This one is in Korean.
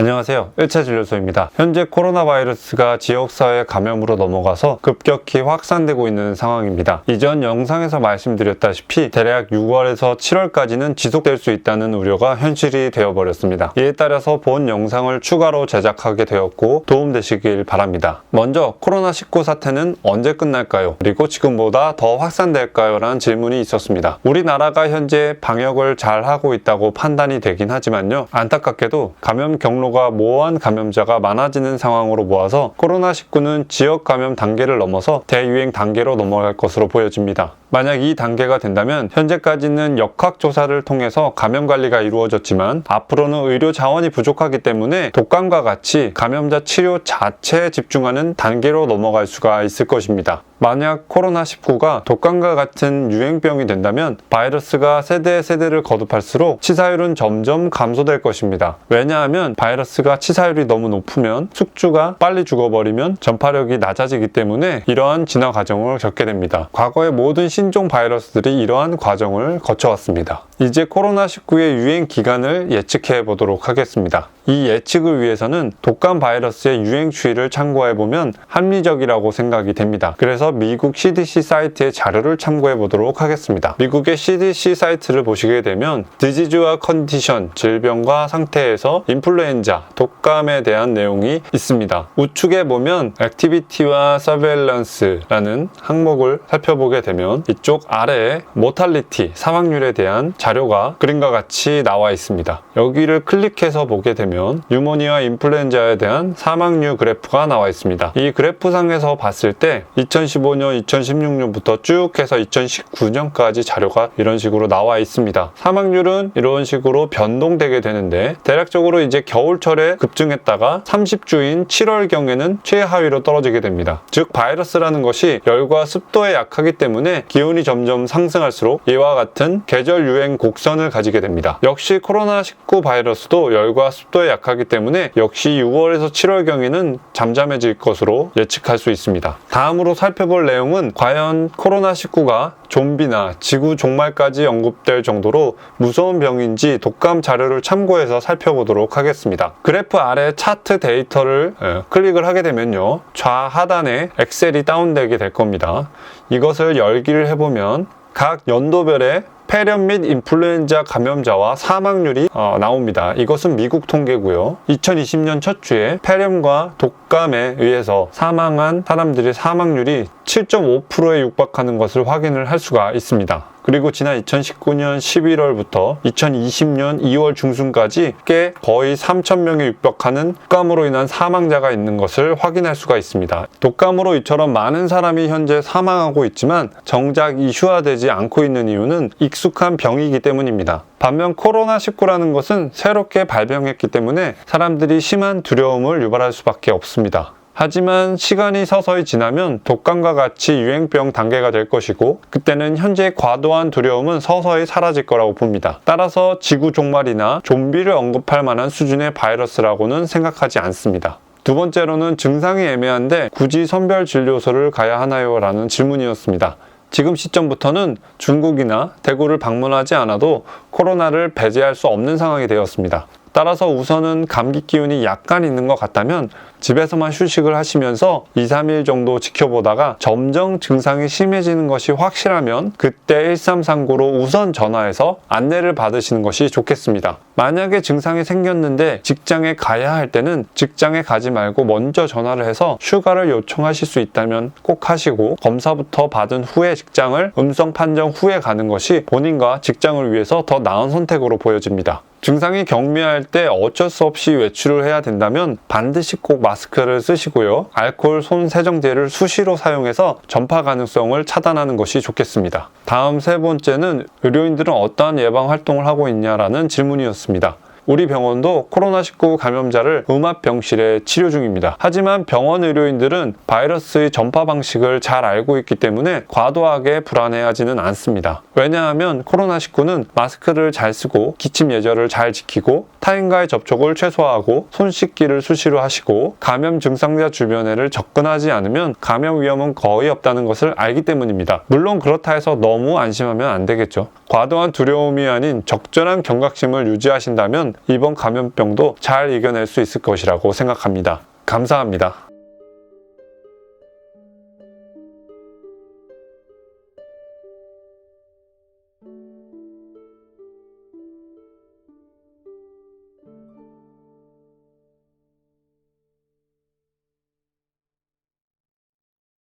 안녕하세요. 1차 진료소입니다. 현재 코로나 바이러스가 지역사회 감염으로 넘어가서 급격히 확산되고 있는 상황입니다. 이전 영상에서 말씀드렸다시피 대략 6월에서 7월까지는 지속될 수 있다는 우려가 현실이 되어버렸습니다. 이에 따라서 본 영상을 추가로 제작하게 되었고 도움되시길 바랍니다. 먼저 코로나19 사태는 언제 끝날까요? 그리고 지금보다 더 확산될까요? 라는 질문이 있었습니다. 우리나라가 현재 방역을 잘 하고 있다고 판단이 되긴 하지만요. 안타깝게도 감염 경로가 모호한 감염자가 많아지는 상황으로 보아서 코로나19는 지역 감염 단계를 넘어서 대유행 단계로 넘어갈 것으로 보여집니다. 만약 이 단계가 된다면 현재까지는 역학조사를 통해서 감염 관리가 이루어졌지만 앞으로는 의료 자원이 부족하기 때문에 독감과 같이 감염자 치료 자체에 집중하는 단계로 넘어갈 수가 있을 것입니다. 만약 코로나19가 독감과 같은 유행병이 된다면 바이러스가 세대 세대를 거듭할수록 치사율은 점점 감소될 것입니다. 왜냐하면 바이러스가 치사율이 너무 높으면 숙주가 빨리 죽어버리면 전파력이 낮아지기 때문에 이러한 진화 과정을 겪게 됩니다. 과거의 모든 신종 바이러스들이 이러한 과정을 거쳐왔습니다. 이제 코로나19의 유행 기간을 예측해 보도록 하겠습니다. 이 예측을 위해서는 독감 바이러스의 유행 추이를 참고해보면 합리적이라고 생각이 됩니다. 그래서 미국 CDC 사이트의 자료를 참고해 보도록 하겠습니다. 미국의 CDC 사이트를 보시게 되면 디지즈와 컨디션, 질병과 상태에서 인플루엔자, 독감에 대한 내용이 있습니다. 우측에 보면 액티비티와 서베일런스라는 항목을 살펴보게 되면 이쪽 아래에 모탈리티, 사망률에 대한 자료가 그림과 같이 나와 있습니다. 여기를 클릭해서 보게 되면 뉴모니아 인플루엔자에 대한 사망률 그래프가 나와 있습니다. 이 그래프상에서 봤을 때 2015년, 2016년부터 쭉 해서 2019년까지 자료가 이런 식으로 나와 있습니다. 사망률은 이런 식으로 변동되게 되는데 대략적으로 이제 겨울철에 급증했다가 30주인 7월경에는 최하위로 떨어지게 됩니다. 즉 바이러스라는 것이 열과 습도에 약하기 때문에 기온이 점점 상승할수록 이와 같은 계절 유행 곡선을 가지게 됩니다. 역시 코로나19 바이러스도 열과 습도에 약하기 때문에 역시 6월에서 7월경에는 잠잠해질 것으로 예측할 수 있습니다. 다음으로 살펴볼 내용은 과연 코로나19가 좀비나 지구 종말까지 언급될 정도로 무서운 병인지 독감 자료를 참고해서 살펴보도록 하겠습니다. 그래프 아래 차트 데이터를 클릭을 하게 되면요. 좌하단에 엑셀이 다운되게 될 겁니다. 이것을 열기를 해보면 각 연도별의 폐렴 및 인플루엔자 감염자와 사망률이 나옵니다. 이것은 미국 통계고요. 2020년 첫 주에 폐렴과 독감에 의해서 사망한 사람들의 사망률이 7.5%에 육박하는 것을 확인을 할 수가 있습니다. 그리고 지난 2019년 11월부터 2020년 2월 중순까지 꽤 거의 3,000명에 육박하는 독감으로 인한 사망자가 있는 것을 확인할 수가 있습니다. 독감으로 이처럼 많은 사람이 현재 사망하고 있지만 정작 이슈화되지 않고 있는 이유는 익숙한 병이기 때문입니다. 반면 코로나19라는 것은 새롭게 발병했기 때문에 사람들이 심한 두려움을 유발할 수밖에 없습니다. 하지만 시간이 서서히 지나면 독감과 같이 유행병 단계가 될 것이고 그때는 현재 과도한 두려움은 서서히 사라질 거라고 봅니다. 따라서 지구 종말이나 좀비를 언급할 만한 수준의 바이러스라고는 생각하지 않습니다. 두 번째로는 증상이 애매한데 굳이 선별진료소를 가야 하나요? 라는 질문이었습니다. 지금 시점부터는 중국이나 대구를 방문하지 않아도 코로나를 배제할 수 없는 상황이 되었습니다. 따라서 우선은 감기 기운이 약간 있는 것 같다면 집에서만 휴식을 하시면서 2-3일 정도 지켜보다가 점점 증상이 심해지는 것이 확실하면 그때 1339로 우선 전화해서 안내를 받으시는 것이 좋겠습니다. 만약에 증상이 생겼는데 직장에 가야 할 때는 직장에 가지 말고 먼저 전화를 해서 휴가를 요청하실 수 있다면 꼭 하시고 검사부터 받은 후에 직장을 음성 판정 후에 가는 것이 본인과 직장을 위해서 더 나은 선택으로 보여집니다. 증상이 경미할 때 어쩔 수 없이 외출을 해야 된다면 반드시 꼭 마스크를 쓰시고요. 알코올 손 세정제를 수시로 사용해서 전파 가능성을 차단하는 것이 좋겠습니다. 다음 세 번째는 의료인들은 어떠한 예방 활동을 하고 있냐라는 질문이었습니다. 우리 병원도 코로나19 감염자를 음압병실에 치료 중입니다. 하지만 병원 의료인들은 바이러스의 전파 방식을 잘 알고 있기 때문에 과도하게 불안해하지는 않습니다. 왜냐하면 코로나19는 마스크를 잘 쓰고 기침 예절을 잘 지키고 타인과의 접촉을 최소화하고 손 씻기를 수시로 하시고 감염 증상자 주변에를 접근하지 않으면 감염 위험은 거의 없다는 것을 알기 때문입니다. 물론 그렇다 해서 너무 안심하면 안 되겠죠. 과도한 두려움이 아닌 적절한 경각심을 유지하신다면 이번 감염병도 잘 이겨낼 수 있을 것이라고 생각합니다. 감사합니다.